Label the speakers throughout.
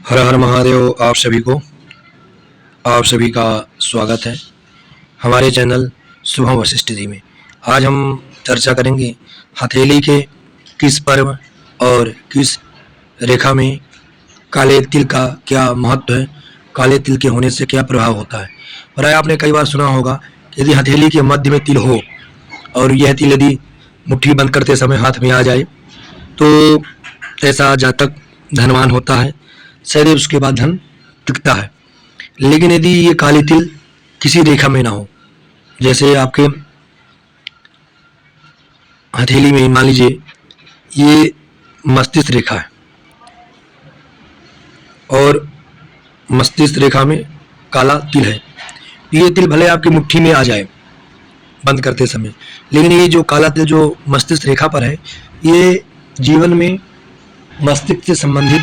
Speaker 1: हर हर महादेव। आप सभी का स्वागत है हमारे चैनल शुभम वशिष्ठ जी में। आज हम चर्चा करेंगे हथेली के किस पर्व और किस रेखा में काले तिल का क्या महत्व है, काले तिल के होने से क्या प्रभाव होता है। प्राय आपने कई बार सुना होगा कि यदि हथेली के मध्य में तिल हो और यह तिल यदि मुट्ठी बंद करते समय हाथ में आ जाए तो ऐसा जातक धनवान होता है, शायद उसके बाद धन टिकता है। लेकिन यदि ये काली तिल किसी रेखा में ना हो, जैसे आपके हथेली में मान लीजिए ये मस्तिष्क रेखा है और मस्तिष्क रेखा में काला तिल है, ये तिल भले आपकी मुट्ठी में आ जाए बंद करते समय, लेकिन ये जो काला तिल जो मस्तिष्क रेखा पर है ये जीवन में मस्तिष्क से संबंधित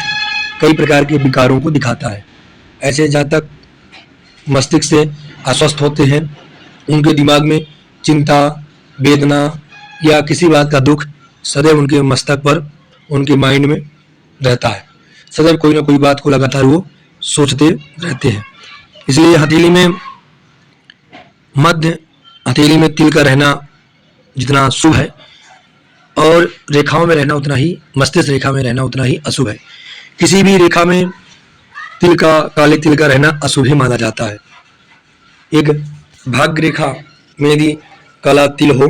Speaker 1: कई प्रकार के विकारों को दिखाता है। ऐसे जातक मस्तिष्क से अस्वस्थ होते हैं, उनके दिमाग में चिंता, वेदना या किसी बात का दुख सदैव उनके मस्तक पर, उनके माइंड में रहता है। सदैव कोई ना कोई बात को लगातार वो सोचते रहते हैं। इसलिए हथेली में तिल का रहना जितना शुभ है और रेखाओं में रहना उतना ही, मस्तिष्क रेखा में रहना उतना ही अशुभ है। किसी भी रेखा में काले तिल का रहना अशुभ ही माना जाता है। एक भाग्य रेखा में यदि काला तिल हो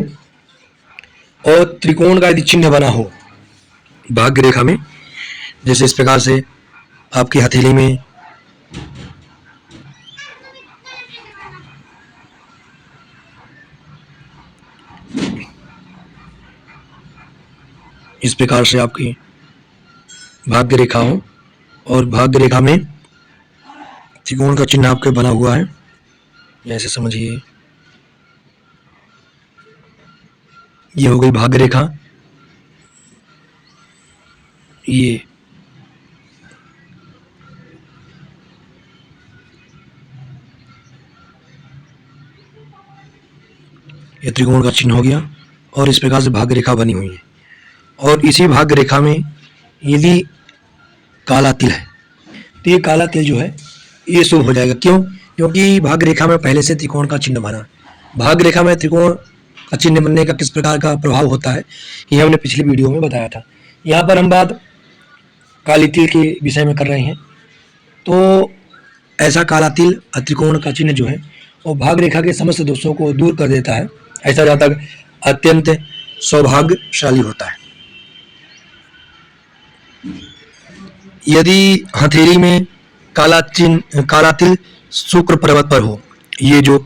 Speaker 1: और त्रिकोण का यदि चिन्ह बना हो भाग्य रेखा में, जैसे इस प्रकार से आपकी हथेली में इस प्रकार से आपकी भाग्य रेखा हो और भाग्य रेखा में त्रिकोण का चिन्ह आपके बना हुआ है, जैसे समझिए ये हो गई भाग्य रेखा। ये त्रिकोण का चिन्ह हो गया और इस प्रकार से भाग्य रेखा बनी हुई है। और इसी भाग्य रेखा में यदि काला तिल है तो ये काला तिल जो है ये शुभ हो जाएगा। क्यों? क्योंकि भाग्य रेखा में पहले से त्रिकोण का चिन्ह बना। भाग्य रेखा में त्रिकोण का चिन्ह बनने का किस प्रकार का प्रभाव होता है ये हमने पिछली वीडियो में बताया था। यहाँ पर हम बात काली तिल के विषय में कर रहे हैं। तो ऐसा काला तिल त्रिकोण का चिन्ह जो है वो भाग्य रेखा के समस्त दोषों को दूर कर देता है। ऐसा जातक अत्यंत सौभाग्यशाली होता है। यदि हथेली में काला तिल शुक्र पर्वत पर हो, ये जो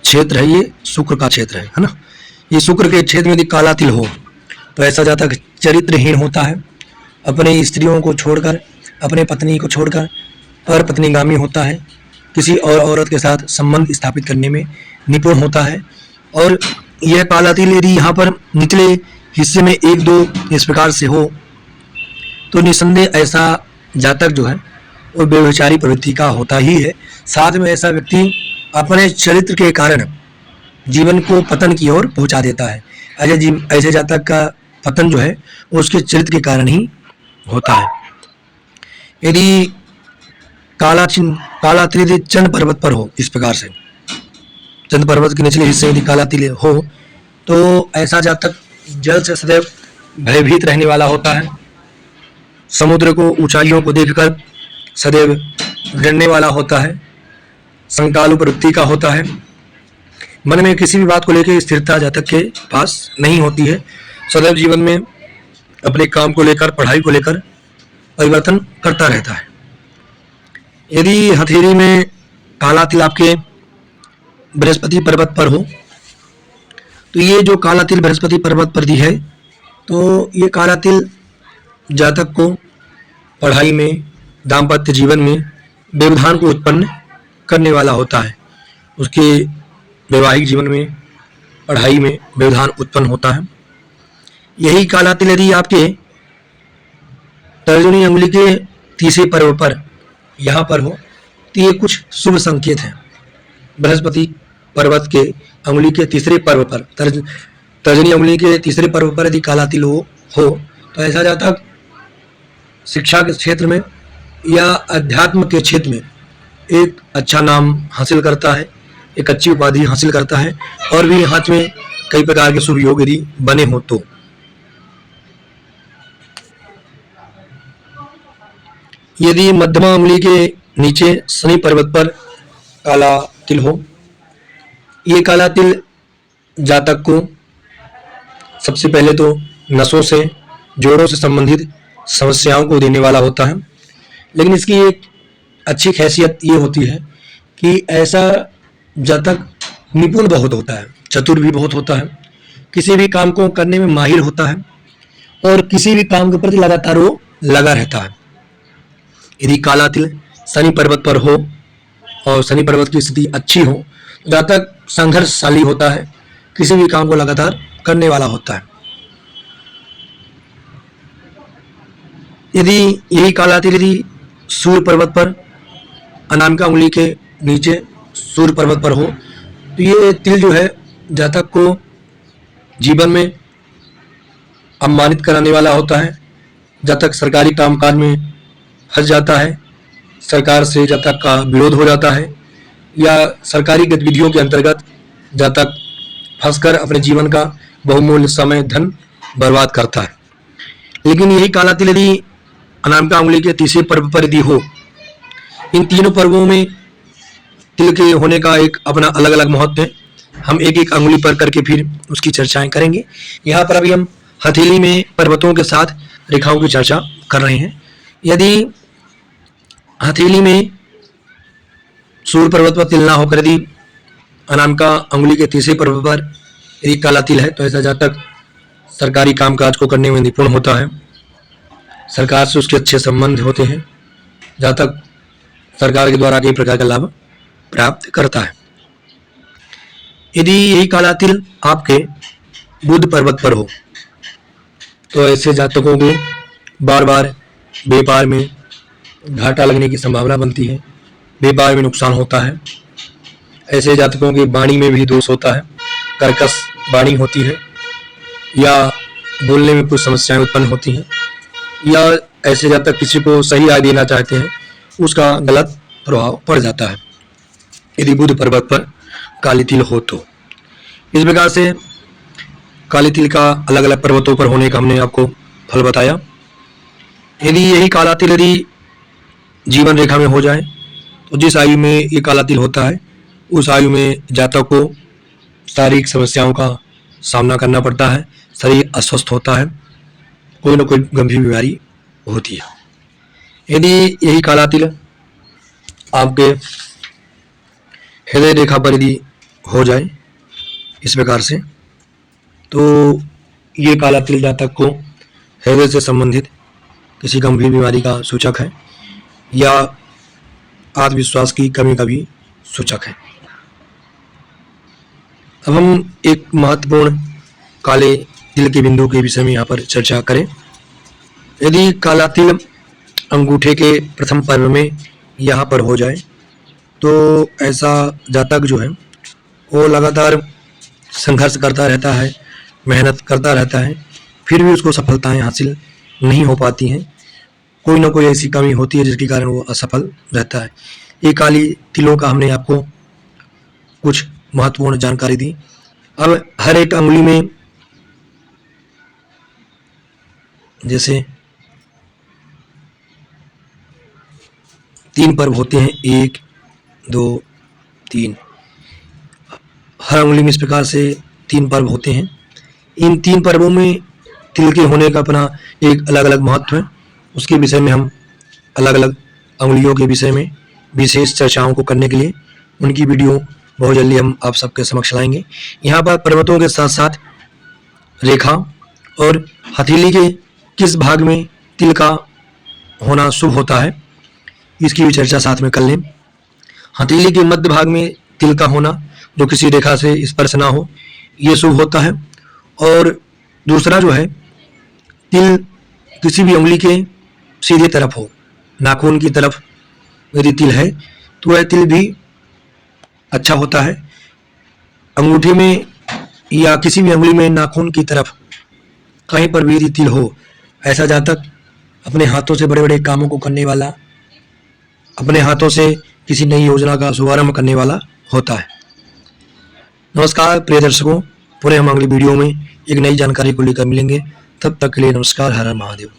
Speaker 1: क्षेत्र है ये शुक्र का क्षेत्र है ना, ये शुक्र के क्षेत्र में यदि काला तिल हो तो ऐसा जातक चरित्रहीन होता है, अपने स्त्रियों को छोड़कर, अपने पत्नी को छोड़कर पर पत्नीगामी होता है, किसी और औरत के साथ संबंध स्थापित करने में निपुण होता है। और यह काला तिल यदि यहाँ पर निचले हिस्से में एक दो इस प्रकार से हो तो निसंदेह ऐसा जातक जो है वो व्यभिचारी प्रवृत्ति का होता ही है। साथ में ऐसा व्यक्ति अपने चरित्र के कारण जीवन को पतन की ओर पहुंचा देता है। ऐसे जातक का पतन जो है वो उसके चरित्र के कारण ही होता है। यदि काला तिल चंद पर्वत पर हो, इस प्रकार से चंद पर्वत के निचले हिस्से यदि काला तिल हो तो ऐसा जातक जल से सदैव भयभीत रहने वाला होता है, समुद्र को, ऊंचाइयों को देखकर सदैव डरने वाला होता है, संकालु प्रवृत्ति का होता है, मन में किसी भी बात को लेकर स्थिरता जातक के पास नहीं होती है, सदैव जीवन में अपने काम को लेकर, पढ़ाई को लेकर परिवर्तन करता रहता है। यदि हथेली में काला तिल आपके बृहस्पति पर्वत पर हो तो ये जो काला तिल बृहस्पति पर्वत पर दी है तो ये काला तिल जातक को पढ़ाई में, दाम्पत्य जीवन में व्यवधान को उत्पन्न करने वाला होता है। उसके वैवाहिक जीवन में, पढ़ाई में व्यवधान उत्पन्न होता है। यही काला तिल यदि आपके तर्जनी अंगुली के तीसरे पर्व पर यहाँ पर हो तो ये कुछ शुभ संकेत हैं। बृहस्पति पर्वत के अंगुली के तीसरे पर्व पर, तर्जनी अंगुली के तीसरे पर्व पर यदि काला तिल हो तो ऐसा जातक शिक्षा के क्षेत्र में या अध्यात्म के क्षेत्र में एक अच्छा नाम हासिल करता है, एक अच्छी उपाधि हासिल करता है, और भी हाथ में कई प्रकार के शुभ योग यदि बने हों तो। यदि मध्यमा उंगली के नीचे शनि पर्वत पर काला तिल हो, ये काला तिल जातक को सबसे पहले तो नसों से, जोड़ों से संबंधित समस्याओं को देने वाला होता है। लेकिन इसकी एक अच्छी खासियत ये होती है कि ऐसा जातक निपुण बहुत होता है, चतुर भी बहुत होता है, किसी भी काम को करने में माहिर होता है और किसी भी काम के प्रति लगातार वो लगा रहता है। यदि काला तिल शनि पर्वत पर हो और शनि पर्वत की स्थिति अच्छी हो, जातक संघर्षशाली होता है, किसी भी काम को लगातार करने वाला होता है। यदि यही काला तिल यदि सूर्य पर्वत पर, अनामिका उंगली के नीचे सूर्य पर्वत पर हो, तो ये तिल जो है जातक को जीवन में अपमानित कराने वाला होता है। जातक सरकारी कामकाज में फंस जाता है, सरकार से जातक का विरोध हो जाता है, या सरकारी गतिविधियों के अंतर्गत जातक फंसकर अपने जीवन का बहुमूल्य समय धन बर्बाद करता है। लेकिन यही काला तिल यदि अनामिका उंगली के तीसरे पर्व पर यदि हो, इन तीनों पर्वों में तिल के होने का एक अपना अलग अलग महत्व है। हम एक एक अंगुली पर करके फिर उसकी चर्चाएं करेंगे। यहाँ पर अभी हम हथेली में पर्वतों के साथ रेखाओं की चर्चा कर रहे हैं। यदि हथेली में सूर्य पर्वत पर तिल ना होकर यदि अनामिका अंगुली के तीसरे पर्व पर यदि काला तिल है, तो ऐसा जातक सरकारी कामकाज को करने में निपुण होता है, सरकार से उसके अच्छे संबंध होते हैं, जातक सरकार के द्वारा कई प्रकार का लाभ प्राप्त करता है। यदि यही काला तिल आपके बुध पर्वत पर हो, तो ऐसे जातकों को बार बार व्यापार में घाटा लगने की संभावना बनती है, व्यापार में नुकसान होता है। ऐसे जातकों की वाणी में भी दोष होता है, कर्कश वाणी होती है, या बोलने में कुछ समस्याएं उत्पन्न होती हैं, या ऐसे जातक किसी को सही राय देना चाहते हैं, उसका गलत प्रभाव पड़ जाता है यदि बुध पर्वत पर काली तिल हो तो। इस प्रकार से काली तिल का अलग अलग पर्वतों पर होने का हमने आपको फल बताया। यदि यही काला तिल यदि जीवन रेखा में हो जाए, तो जिस आयु में ये काला तिल होता है, उस आयु में जातक को शारीरिक समस्याओं का सामना करना पड़ता है, शरीर अस्वस्थ होता है, कोई ना कोई गंभीर बीमारी होती है। यदि यही काला तिल आपके हृदय रेखा पर यदि हो जाए इस प्रकार से, तो ये काला तिल जातक को हृदय से संबंधित किसी गंभीर बीमारी का सूचक है, या आत्मविश्वास की कमी का भी सूचक है। अब हम एक महत्वपूर्ण काले तिल के बिंदु के विषय में यहाँ पर चर्चा करें। यदि काला तिल अंगूठे के प्रथम पर्व में यहाँ पर हो जाए, तो ऐसा जातक जो है वो लगातार संघर्ष करता रहता है, मेहनत करता रहता है, फिर भी उसको सफलताएं हासिल नहीं हो पाती हैं। कोई ना कोई ऐसी कमी होती है जिसके कारण वो असफल रहता है। ये काली तिलों का हमने आपको कुछ महत्वपूर्ण जानकारी दी। अब हर एक अंगुली में जैसे 3 पर्व होते हैं, 1 2 3, हर अंगुली में इस प्रकार से 3 पर्व होते हैं। इन 3 पर्वों में तिल के होने का अपना एक अलग अलग महत्व है। उसके विषय में हम अलग अलग अंगुलियों के विषय में विशेष चर्चाओं को करने के लिए उनकी वीडियो बहुत जल्दी हम आप सबके समक्ष लाएंगे। यहाँ पर पर्वतों के साथ साथ रेखा और हथेली के किस भाग में तिल का होना शुभ होता है, इसकी भी चर्चा साथ में कर लें। हथेली के मध्य भाग में तिल का होना जो किसी रेखा से स्पर्श ना हो, ये शुभ होता है। और दूसरा जो है, तिल किसी भी उंगली के सीधे तरफ हो, नाखून की तरफ यदि तिल है तो वह तिल भी अच्छा होता है। अंगूठे में या किसी भी उंगली में नाखून की तरफ कहीं पर भी यदि तिल हो, ऐसा जातक अपने हाथों से बड़े बड़े कामों को करने वाला, अपने हाथों से किसी नई योजना का शुभारंभ करने वाला होता है। नमस्कार प्रिय दर्शकों, पुनः हम अगली वीडियो में एक नई जानकारी को लेकर मिलेंगे। तब तक के लिए नमस्कार, हर हर महादेव।